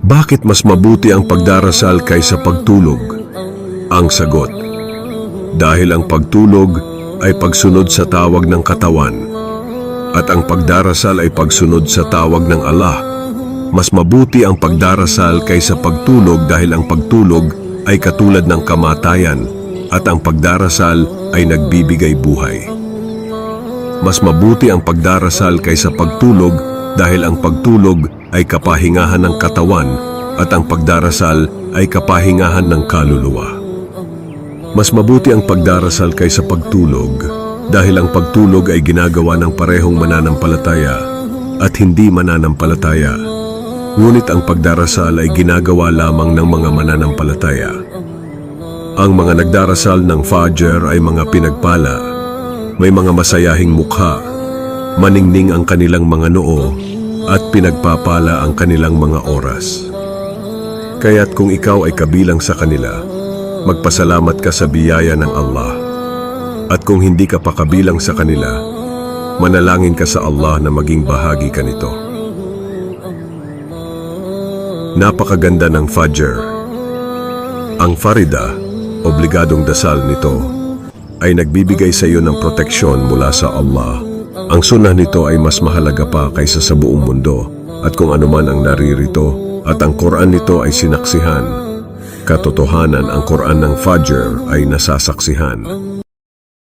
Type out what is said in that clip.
Bakit mas mabuti ang pagdarasal kaysa pagtulog? Ang sagot, dahil ang pagtulog ay pagsunod sa tawag ng katawan at ang pagdarasal ay pagsunod sa tawag ng Allah. Mas mabuti ang pagdarasal kaysa pagtulog dahil ang pagtulog ay katulad ng kamatayan at ang pagdarasal ay nagbibigay buhay. Mas mabuti ang pagdarasal kaysa pagtulog dahil ang pagtulog ay kapahingahan ng katawan at ang pagdarasal ay kapahingahan ng kaluluwa. Mas mabuti ang pagdarasal kaysa pagtulog dahil ang pagtulog ay ginagawa ng parehong mananampalataya at hindi mananampalataya. Ngunit ang pagdarasal ay ginagawa lamang ng mga mananampalataya. Ang mga nagdarasal ng Fajr ay mga pinagpala, may mga masayahing mukha, maningning ang kanilang mga noo, at pinagpapala ang kanilang mga oras. Kaya't kung ikaw ay kabilang sa kanila, magpasalamat ka sa biyaya ng Allah. At kung hindi ka pa kabilang sa kanila, manalangin ka sa Allah na maging bahagi ka nito. Napakaganda ng Fajr. Ang Farida, obligadong dasal nito, ay nagbibigay sa iyo ng proteksyon mula sa Allah. Ang sunnah nito ay mas mahalaga pa kaysa sa buong mundo at kung anuman ang naririto at ang Quran nito ay sinaksihan. Katotohanan, ang Quran ng Fajr ay nasasaksihan.